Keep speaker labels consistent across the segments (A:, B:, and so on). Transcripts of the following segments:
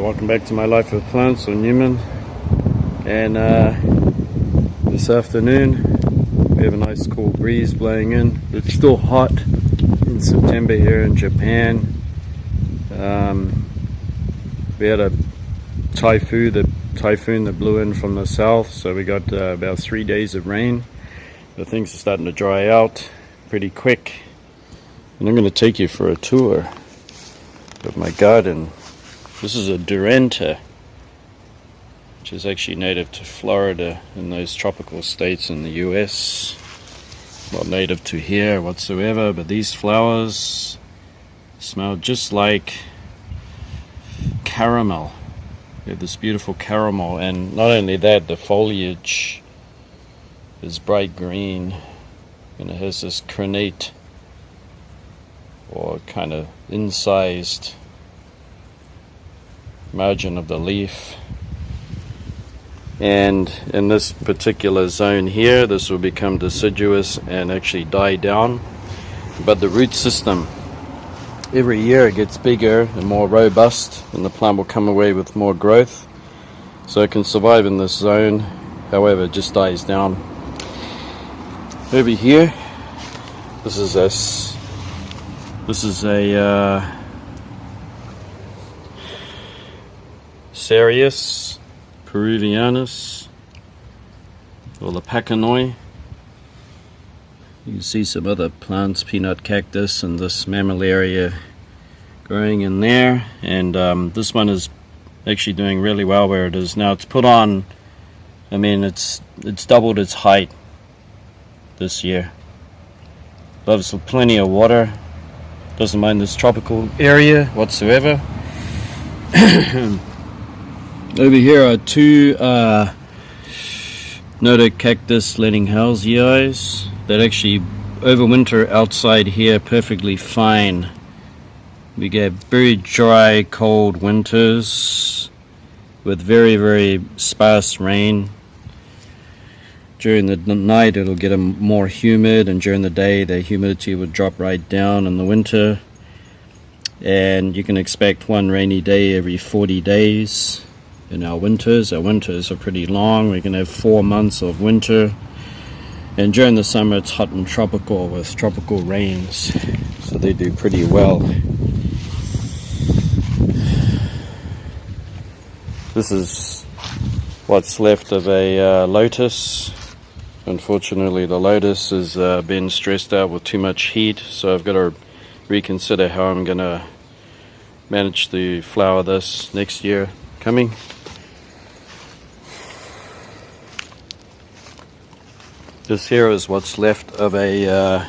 A: welcome back to My Life with Plants or Newman. And this afternoon we have a nice cool breeze blowing in. It's still hot in September here in Japan. We had a typhoon that blew in from the south, so we got about 3 days of rain. The things are starting to dry out pretty quick, and I'm going to take you for a tour of my garden. This is a Duranta, which is actually native to Florida and those tropical states in the US. Not native to here whatsoever, but these flowers smell just like caramel. They have this beautiful caramel, and not only that, the foliage is bright green, and it has this crenate or kind of incised margin of the leaf. And in this particular zone here, this will become deciduous and actually die down. But the root system, every year it gets bigger and more robust, and the plant will come away with more growth, so it can survive in this zone. However, it just dies down. Over here, this is a Cereus peruvianus, or the Pacanoi. You can see some other plants, peanut cactus and this mammillaria growing in there. And this one is actually doing really well where it is now. It's put on, I mean, it's doubled its height this year. Loves plenty of water, doesn't mind this tropical area whatsoever. Over here are two Notocactus Leninghalsii that actually overwinter outside here perfectly fine. We get very dry, cold winters with very, very sparse rain. During the night it'll get more humid, and during the day the humidity will drop right down in the winter. And you can expect one rainy day every 40 days in our winters. Our winters are pretty long. We can have 4 months of winter. And during the summer it's hot and tropical with tropical rains. So they do pretty well. This is what's left of a lotus. Unfortunately, the lotus has been stressed out with too much heat, so I've got to reconsider how I'm going to manage to flower this next year coming. This here is what's left of a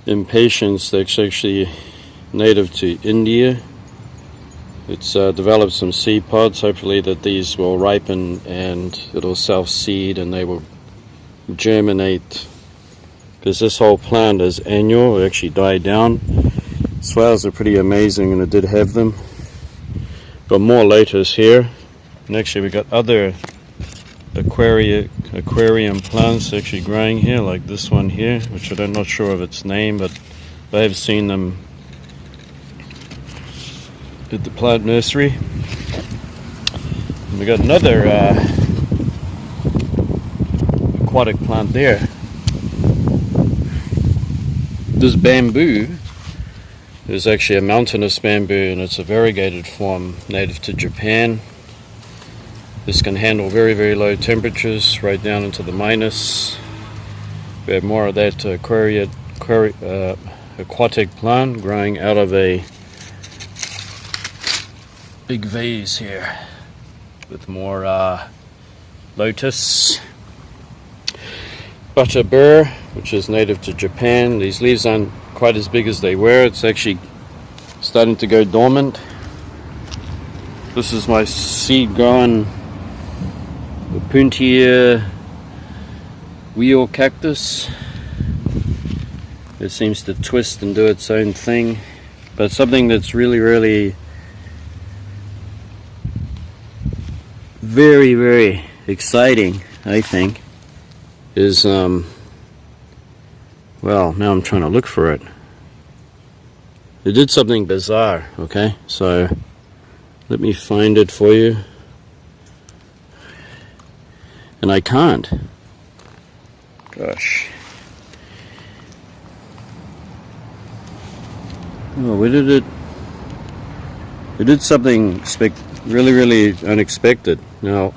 A: impatiens that's actually native to India. It's developed some seed pods. Hopefully that these will ripen and it'll self-seed and they will germinate, because this whole plant is annual. It actually died down. Its flowers are pretty amazing, and it did have them. Got more lotus here, and actually we got other aquarium plants actually growing here, like this one here, which I'm not sure of its name, but I have seen them at the plant nursery. And we got another aquatic plant there. This bamboo is actually a mountainous bamboo, and it's a variegated form native to Japan. This can handle very, very low temperatures, right down into the minus. We have more of that aquatic plant growing out of a big vase here with more lotus. Butterbur, which is native to Japan. These leaves aren't quite as big as they were. It's actually starting to go dormant. This is my seed growing Opuntia wheel cactus. It seems to twist and do its own thing, but something that's really, really very, very exciting, I think, is well, now I'm trying to look for it. It did something bizarre, okay? So Let me find it for you. And I can't. Gosh. Oh, where did it? It did something really unexpected. Now,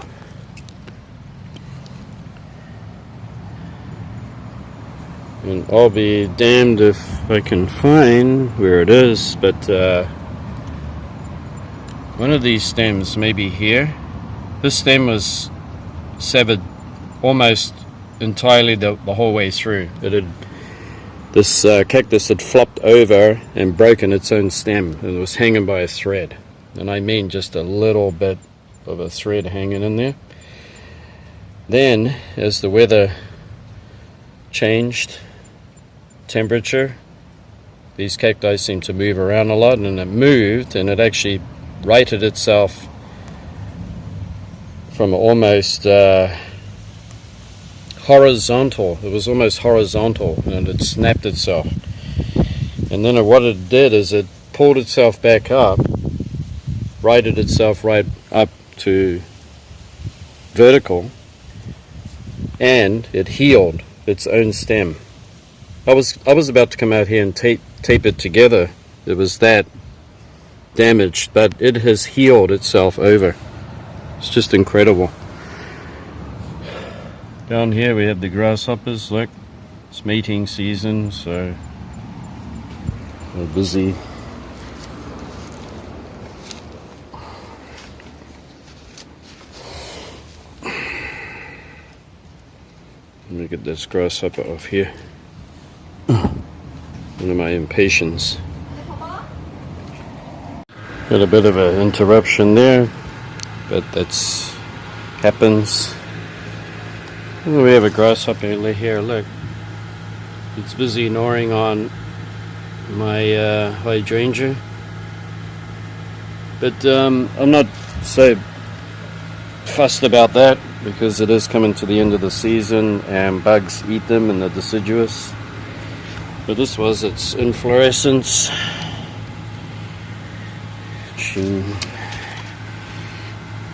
A: and I'll be damned if I can find where it is, but one of these stems may be here. This stem was severed almost entirely the whole way through. This cactus had flopped over and broken its own stem, and it was hanging by a thread. And I mean just a little bit of a thread hanging in there. Then, as the weather changed, temperature, these cacti seemed to move around a lot, and it moved, and it actually righted itself from almost horizontal. It was almost horizontal, and it snapped itself. And then what it did is it pulled itself back up, righted itself right up to vertical, and it healed its own stem. I was about to come out here and tape it together. It was that damaged, but it has healed itself over. It's just incredible. Down here we have the grasshoppers. Look, it's mating season, so we're busy. Let me get this grasshopper off here. One of my impatience. Got a bit of an interruption there, but that's happens. And we have a grasshopper here. Look, it's busy gnawing on my hydrangea, but I'm not so fussed about that because it is coming to the end of the season and bugs eat them and they're deciduous. But this was its inflorescence.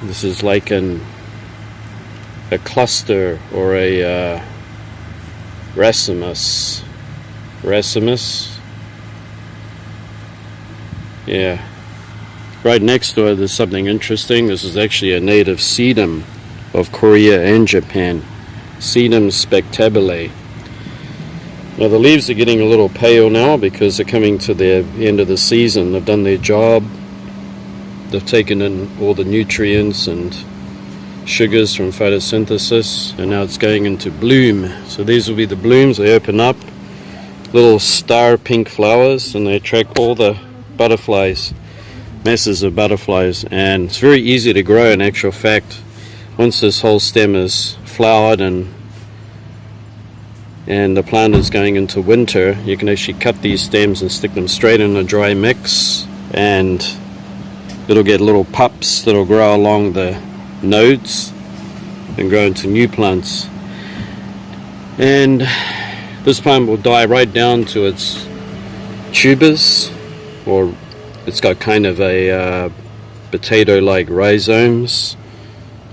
A: This is like a cluster or a racemus. Yeah. Right next to it there's something interesting. This is actually a native sedum of Korea and Japan. Sedum spectabile. Now the leaves are getting a little pale now because they're coming to the end of the season. They've done their job. They've taken in all the nutrients and sugars from photosynthesis, and now it's going into bloom. So these will be the blooms. They open up, little star pink flowers, and they attract all the butterflies, masses of butterflies. And it's very easy to grow. In actual fact, once this whole stem is flowered and the plant is going into winter, you can actually cut these stems and stick them straight in a dry mix, and it'll get little pups that'll grow along the nodes and grow into new plants. And this plant will die right down to its tubers, or it's got kind of a potato-like rhizomes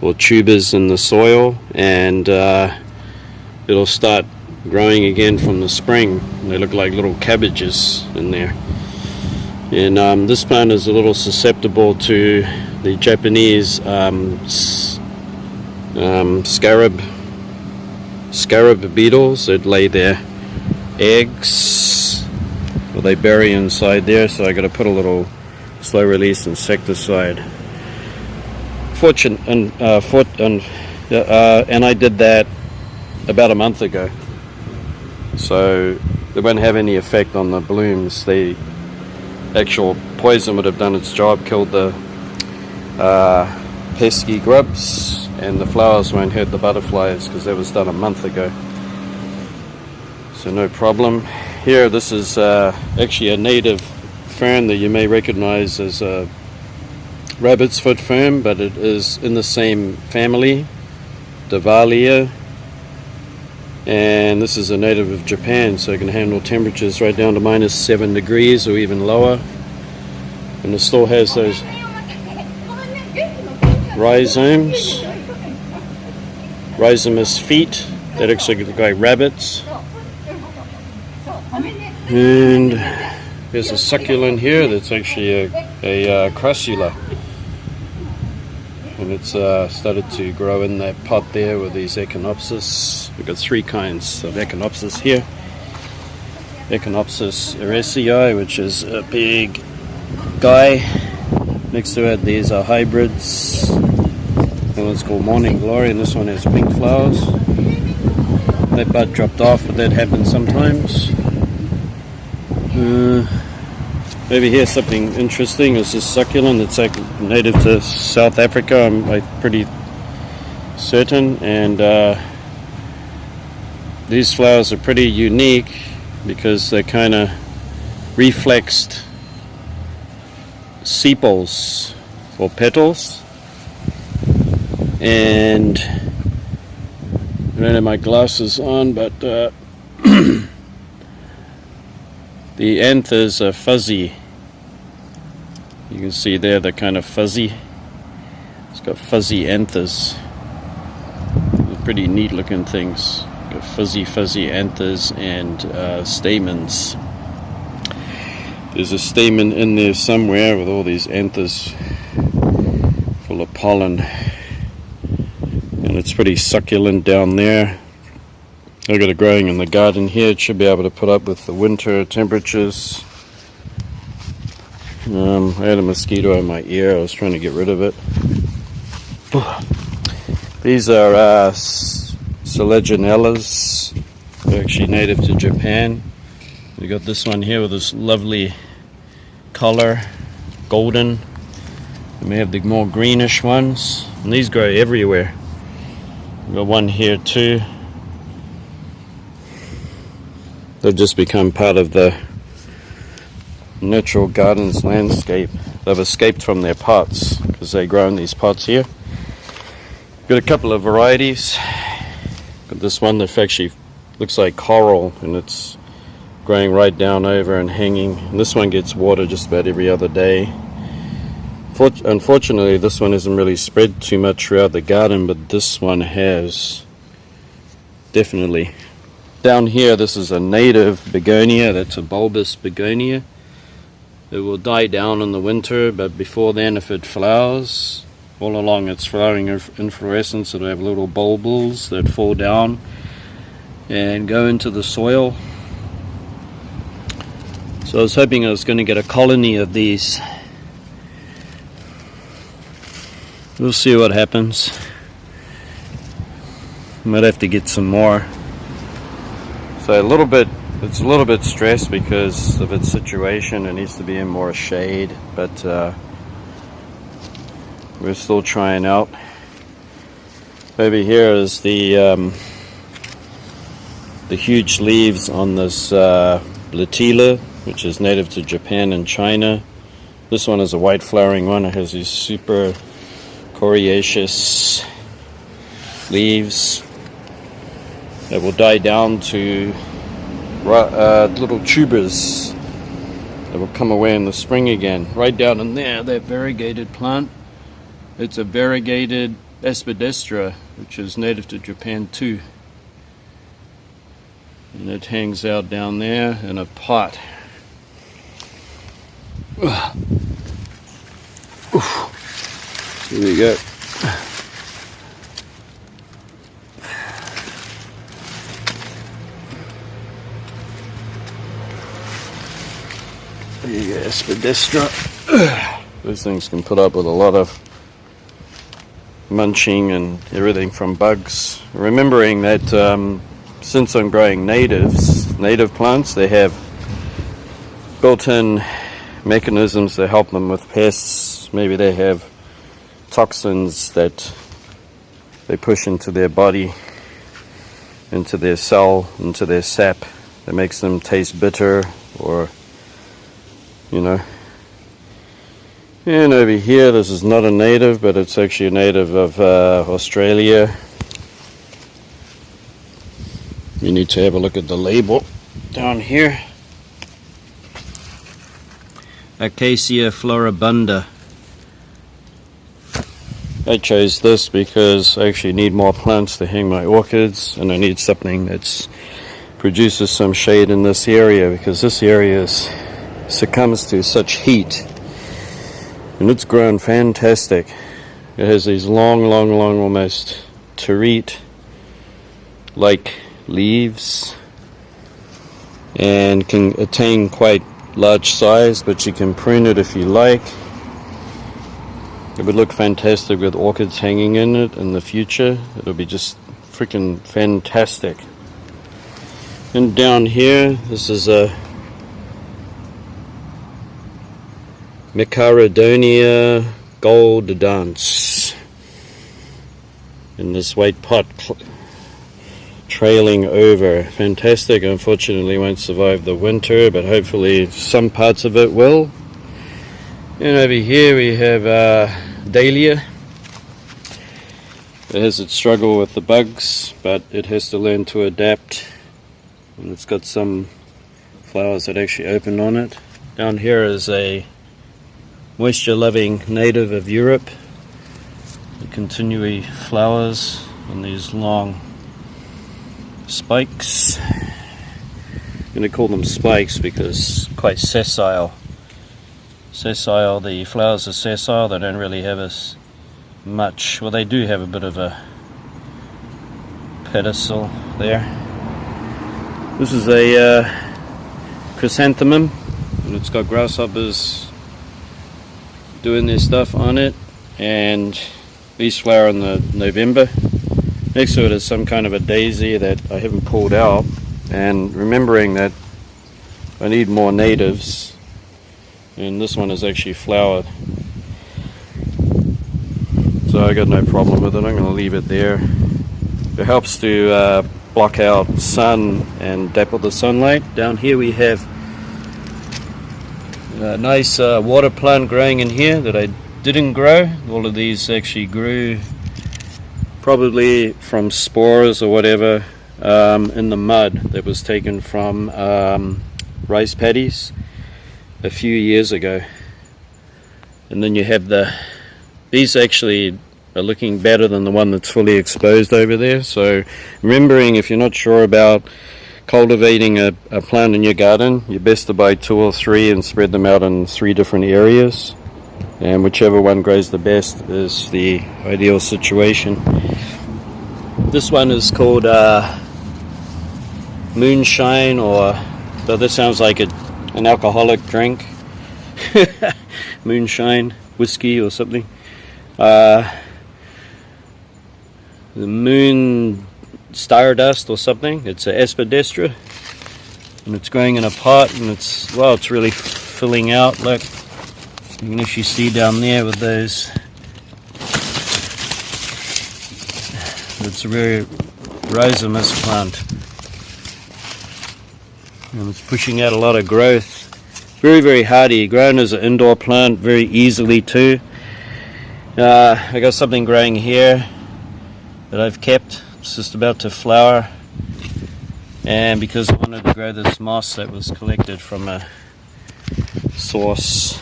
A: or tubers in the soil, and it'll start growing again from the spring. They look like little cabbages in there. And this plant is a little susceptible to the Japanese scarab beetles that lay their eggs, or they bury inside there. So I got to put a little slow release insecticide. And I did that about a month ago. So they won't have any effect on the blooms. The actual poison would have done its job, killed the pesky grubs, and the flowers won't hurt the butterflies because that was done a month ago. So no problem. Here, this is actually a native fern that you may recognize as a rabbit's foot fern, but it is in the same family, Davallia. And this is a native of Japan, so it can handle temperatures right down to -7 degrees or even lower. And it still has those rhizomes, rhizomous feet that actually look like rabbits. And there's a succulent here that's actually a crassula. And it's started to grow in that pot there with these Echinopsis. We've got 3 kinds of Echinopsis here. Echinopsis ericii, which is a big guy. Next to it, these are hybrids. That one's called Morning Glory, and this one has pink flowers. That bud dropped off, but that happens sometimes. Over here, something interesting is this succulent. It's like native to South Africa, I'm pretty certain. And these flowers are pretty unique because they're kind of reflexed sepals or petals. And I don't have my glasses on, but the anthers are fuzzy. You can see there they're kind of fuzzy. It's got fuzzy anthers. They're pretty neat looking things. Got fuzzy anthers and stamens. There's a stamen in there somewhere with all these anthers full of pollen. And it's pretty succulent down there. I've got it growing in the garden here. It should be able to put up with the winter temperatures. I had a mosquito in my ear. I was trying to get rid of it. These are Selaginellas. They're actually native to Japan. We got this one here with this lovely color, golden. And we have the more greenish ones, and these grow everywhere. We've got one here too. They've just become part of the natural gardens landscape. They've escaped from their pots because they grow in these pots here. Got a couple of varieties. Got this one that actually looks like coral, and it's growing right down over and hanging. And this one gets water just about every other day. Unfortunately, this one isn't really spread too much throughout the garden, but this one has, definitely. Down here, this is a native begonia. That's a bulbous begonia. It will die down in the winter, but before then, if it flowers, all along its flowering inflorescence, it'll have little bulbils that fall down and go into the soil. So I was hoping I was going to get a colony of these. We'll see what happens. Might have to get some more. So it's a little bit stressed because of its situation. It needs to be in more shade, but we're still trying out. Over here is the huge leaves on this Blatila, which is native to Japan and China. This one is a white flowering one. It has these super coriaceous leaves that will die down to little tubers that will come away in the spring again. Right down in there, that variegated plant, it's a variegated Aspidistra, which is native to Japan too. And it hangs out down there in a pot. Here we go. There you go, Aspidistra. Those things can put up with a lot of munching and everything from bugs. Remembering that since I'm growing native plants, they have built-in mechanisms that help them with pests. Maybe they have toxins that they push into their body, into their cell, into their sap, that makes them taste bitter, or And over here, this is not a native, but it's actually a native of Australia. You need to have a look at the label down here. Acacia floribunda. I chose this because I actually need more plants to hang my orchids, and I need something that produces some shade in this area, because this area succumbs to such heat, and it's grown fantastic. It has these long almost terete like leaves and can attain quite large size, but you can prune it if you like. It would look fantastic with orchids hanging in it in the future. It'll be just freaking fantastic. And down here, this is a Micarodonia gold dance in this white pot trailing over. Fantastic. Unfortunately won't survive the winter, but hopefully some parts of it will. And over here we have Dahlia. It has its struggle with the bugs, but it has to learn to adapt, and it's got some flowers that actually open on it. Down here is a moisture loving native of Europe. It continually flowers on these long spikes. I'm going to call them spikes because quite sessile. The flowers are sessile. They don't really have as much, well, they do have a bit of a pedicel there. This is a chrysanthemum, and it's got grasshoppers doing their stuff on it, and these flower in the November. Next to it is some kind of a daisy that I haven't pulled out, and remembering that I need more natives, and this one is actually flowered, so I got no problem with it. I'm going to leave it there. It helps to block out sun and dapple the sunlight. Down here we have a nice water plant growing in here that I didn't grow. All of these actually grew probably from spores or whatever in the mud that was taken from rice paddies a few years ago. And then you have these actually are looking better than the one that's fully exposed over there. So remembering, if you're not sure about cultivating a plant in your garden, you're best to buy 2 or 3 and spread them out in 3 different areas, and whichever one grows the best is the ideal situation. This one is called Moonshine, or so this sounds like an alcoholic drink. Moonshine whiskey or something. The moon stardust or something. It's a aspidistra, and it's growing in a pot, and it's really filling out. Look, you can actually see down there with those. It's a very rhizomus plant, and it's pushing out a lot of growth. Very hardy, grown as an indoor plant very easily too. I got something growing here that I've kept. It's just about to flower, and because I wanted to grow this moss that was collected from a source.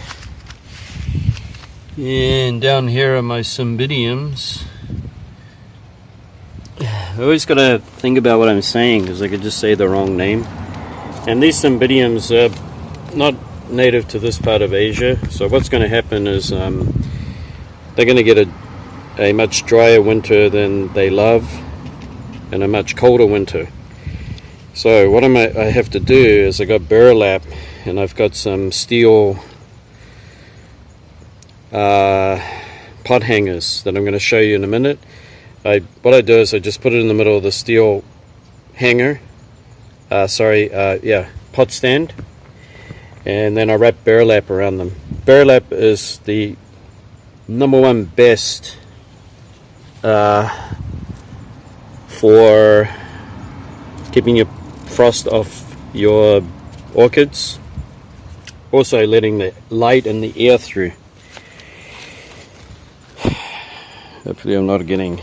A: And down here are my cymbidiums. I always got to think about what I'm saying, because I could just say the wrong name. And these cymbidiums are not native to this part of Asia, so what's going to happen is they're going to get a much drier winter than they love, and a much colder winter. So what I have to do is, I got burlap, and I've got some steel pot hangers that I'm going to show you in a minute. What I do is I just put it in the middle of the steel hanger, pot stand, and then I wrap burlap around them. Burlap is the #1 best for keeping your frost off your orchids, also letting the light and the air through. Hopefully I'm not getting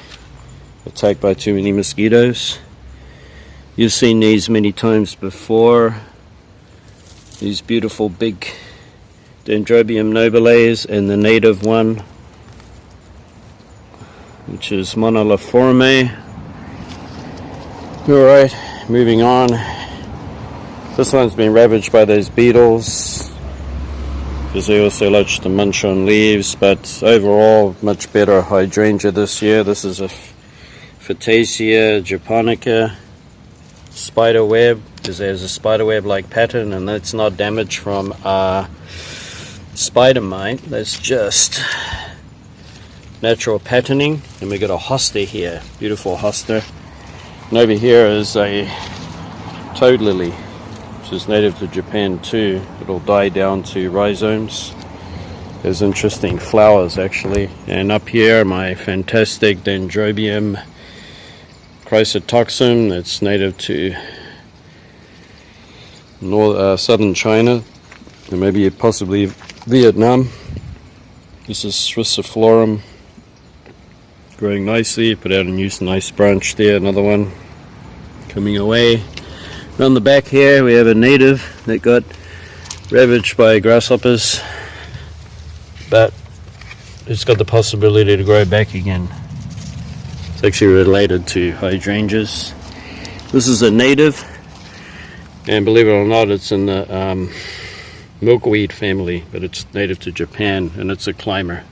A: attacked by too many mosquitoes. You've seen these many times before, these beautiful big Dendrobium nobiles, and the native one. which is Monoliforme. Alright, moving on. This one's been ravaged by those beetles because they also like to munch on leaves, but overall much better hydrangea this year. This is a Phytacia japonica spider web, because there's a spider web like pattern, and that's not damage from spider mite, that's just natural patterning. And we got a hosta here, beautiful hosta. And over here is a toad lily, which is native to Japan too. It'll die down to rhizomes. There's interesting flowers actually. And up here my fantastic Dendrobium Chrysotoxum, that's native to southern China and maybe possibly Vietnam. This is Swissiflorum, growing nicely. Put out a nice branch there, another one coming away. Around the back here we have a native that got ravaged by grasshoppers, but it's got the possibility to grow back again. It's actually related to hydrangeas. This is a native, and believe it or not, it's in the milkweed family, but it's native to Japan, and it's a climber.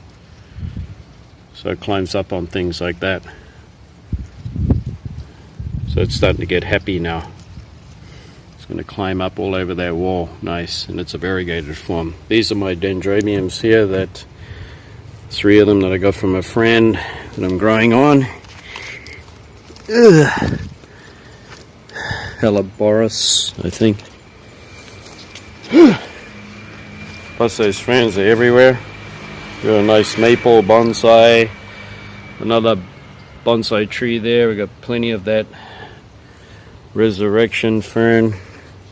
A: So it climbs up on things like that. So it's starting to get happy now. It's going to climb up all over that wall. Nice, and it's a variegated form. These are my dendrobiums here, that 3 of them that I got from a friend that I'm growing on. Helleborus, I think. Plus those friends are everywhere. Got a nice maple bonsai, another bonsai tree there. We got plenty of that resurrection fern.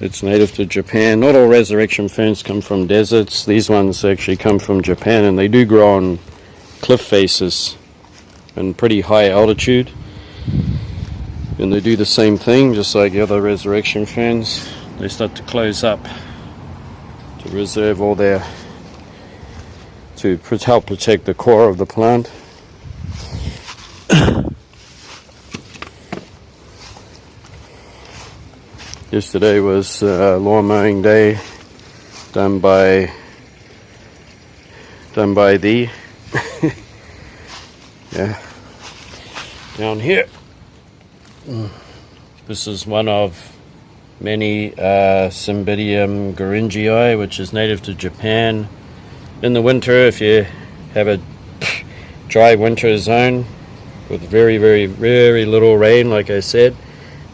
A: It's native to Japan. Not all resurrection ferns come from deserts. These ones actually come from Japan, and they do grow on cliff faces and pretty high altitude. And they do the same thing, just like the other resurrection ferns. They start to close up to reserve all their, to help protect the core of the plant. Yesterday was lawn mowing day, done by the yeah, down here. This is one of many Cymbidium Goringii, which is native to Japan. In the winter, if you have a dry winter zone with very little rain, like I said,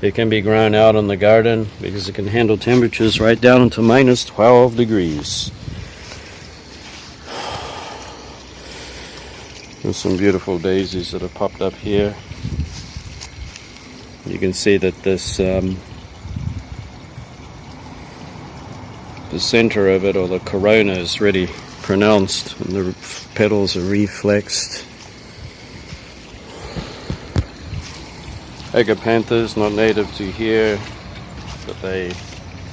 A: it can be grown out in the garden because it can handle temperatures right down into minus 12 degrees. There's some beautiful daisies that have popped up here. You can see that this the center of it, or the corona, is really pronounced, and the petals are reflexed. Agapanthus, not native to here, but they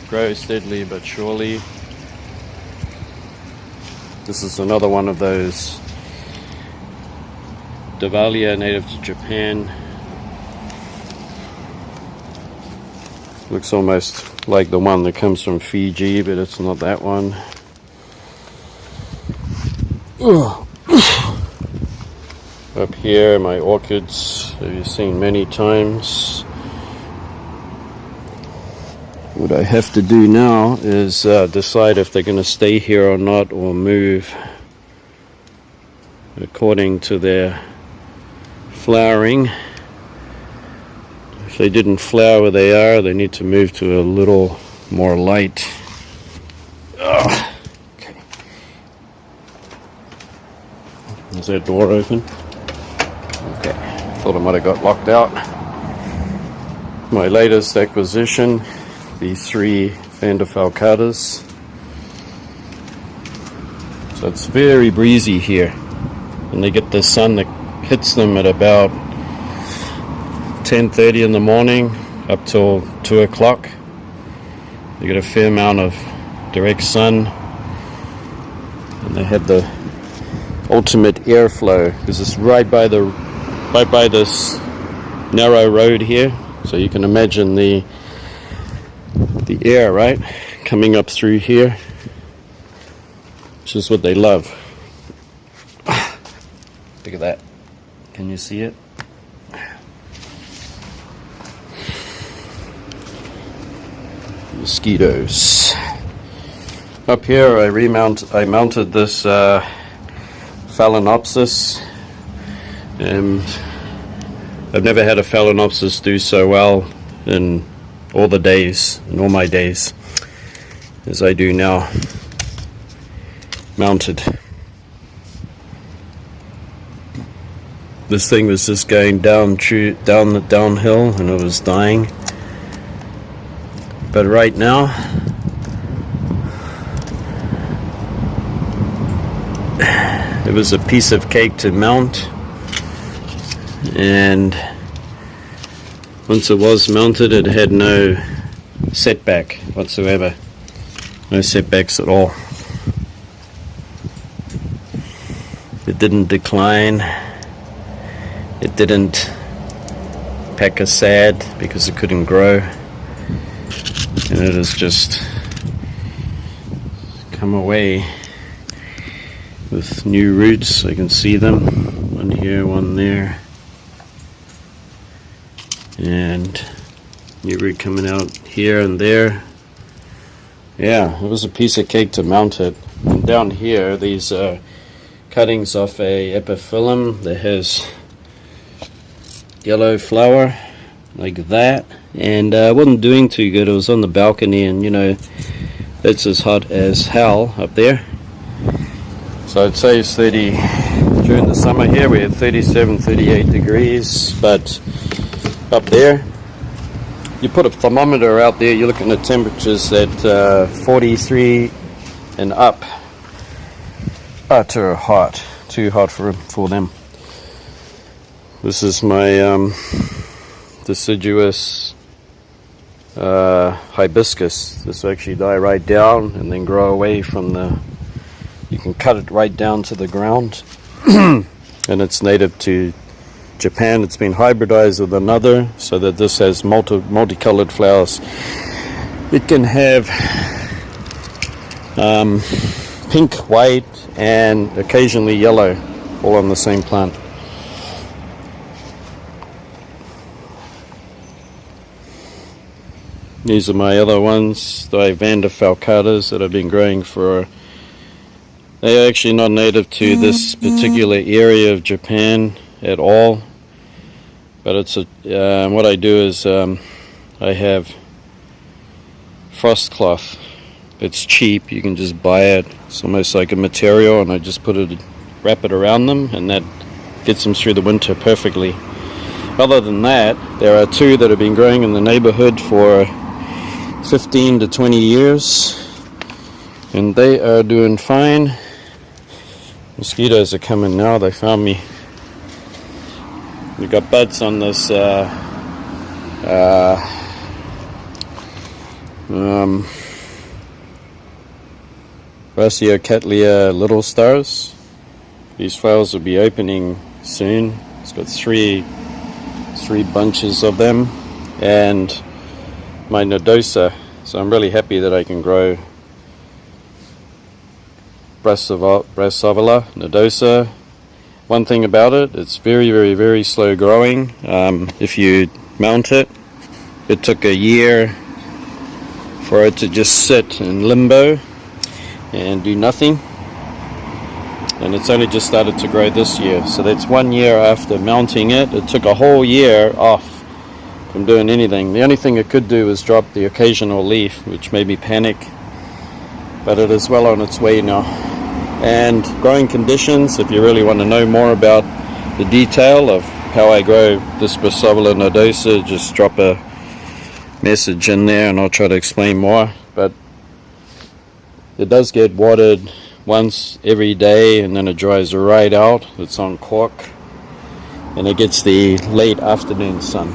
A: grow steadily but surely. This is another one of those Dahlia, native to Japan. Looks almost like the one that comes from Fiji, but it's not that one. Up here, my orchids, that you've seen many times. What I have to do now is decide if they're going to stay here or not, or move according to their flowering. If they didn't flower where they are, they need to move to a little more light. Okay. Is that door open? Okay. Thought I might have got locked out. My latest acquisition, these 3 Vanda Falcatas. So it's very breezy here, and they get the sun that hits them at about 10:30 in the morning up till 2 o'clock. They get a fair amount of direct sun, and they have the ultimate airflow because it's right by the right by this narrow road here, so you can imagine the air, right, coming up through here, which is what they love. Look at that. Can you see it? Mosquitoes. Up here I mounted this Phalaenopsis, and I've never had a Phalaenopsis do so well in all the days, in all my days, as I do now, mounted. This thing was just going down the downhill, and it was dying. But right now, it was a piece of cake to mount, and once it was mounted, it had no setback whatsoever, no setbacks at all. It didn't decline, it didn't peck a sad because it couldn't grow, and it has just come away with new roots. I can see them, one here, one there, and new root coming out here and there. Yeah, it was a piece of cake to mount it. And down here, these cuttings off a epiphyllum that has yellow flower like that, and it wasn't doing too good. It was on the balcony, and you know, it's as hot as hell up there. So I'd say it's 30, during the summer here we had 37, 38 degrees, but up there, you put a thermometer out there, you're looking at temperatures at 43 and up. Utter hot, too hot for them. This is my deciduous hibiscus. This will actually die right down and then grow away from the, you can cut it right down to the ground. And it's native to Japan. It's been hybridized with another so that this has multicolored flowers. It can have pink, white, and occasionally yellow, all on the same plant. These are my other ones, the Evander falcatas, that I've been growing for. They are actually not native to this particular area of Japan at all, but it's a what I do is I have frost cloth. It's cheap, you can just buy it. It's almost like a material, and I just wrap it around them, and that gets them through the winter perfectly. Other than that, there are two that have been growing in the neighborhood for 15 to 20 years, and they are doing fine. Mosquitoes are coming now. They found me. We got buds on this Raciocatlia little stars. These flowers will be opening soon. It's got three bunches of them, and my nodosa. So I'm really happy that I can grow Brassavola nodosa. One thing about it, it's very, very, very slow growing. If you mount it, it took a year for it to just sit in limbo and do nothing, and it's only just started to grow this year. So that's 1 year after mounting it. It took a whole year off from doing anything. The only thing it could do is drop the occasional leaf, which made me panic, but it is well on its way now. And growing conditions, if you really want to know more about the detail of how I grow this Brassavola nodosa, just drop a message in there and I'll try to explain more. But it does get watered once every day, and then it dries right out. It's on cork, and it gets the late afternoon sun.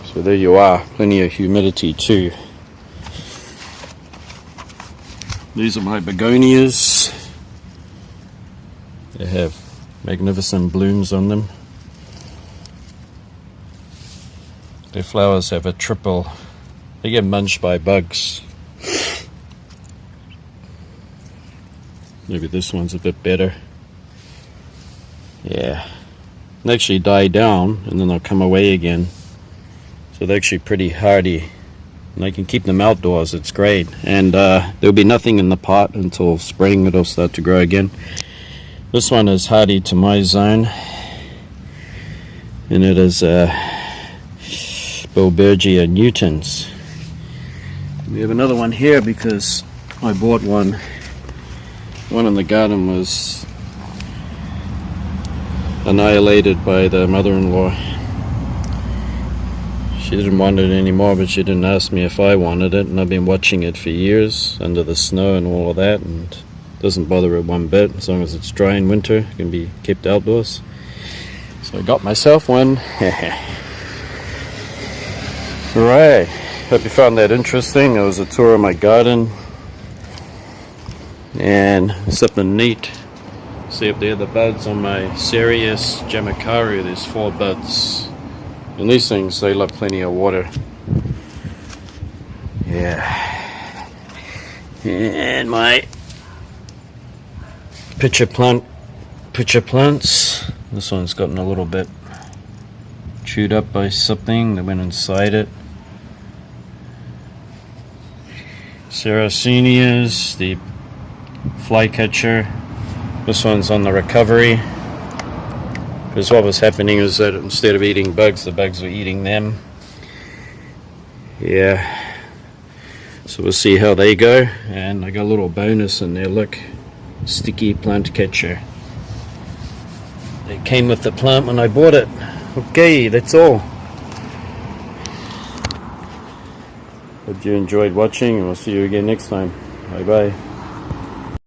A: So there you are, plenty of humidity too. These are my begonias. They have magnificent blooms on them. Their flowers have a triple, they get munched by bugs. Maybe this one's a bit better. Yeah, they actually die down and then they'll come away again. So they're actually pretty hardy. And I can keep them outdoors, it's great. And there'll be nothing in the pot until spring, it'll start to grow again. This one is hardy to my zone. And it is Boulebergia nutans. We have another one here because I bought one. One in the garden was annihilated by the mother-in-law. She didn't want it anymore, but she didn't ask me if I wanted it, and I've been watching it for years under the snow and all of that, and it doesn't bother it one bit. As long as it's dry in winter, it can be kept outdoors. So I got myself one. Alright, hope you found that interesting. It was a tour of my garden, and something neat. See up there the buds on my Cereus Jamakaru. There's 4 buds. And these things, they love plenty of water. Yeah. And my pitcher plants. This one's gotten a little bit chewed up by something that went inside it. Sarracenias, the flycatcher. This one's on the recovery. Because what was happening is that instead of eating bugs, the bugs were eating them. Yeah. So we'll see how they go. And I got a little bonus in there, look. Sticky plant catcher. They came with the plant when I bought it. Okay, that's all. Hope you enjoyed watching, and we'll see you again next time. Bye bye.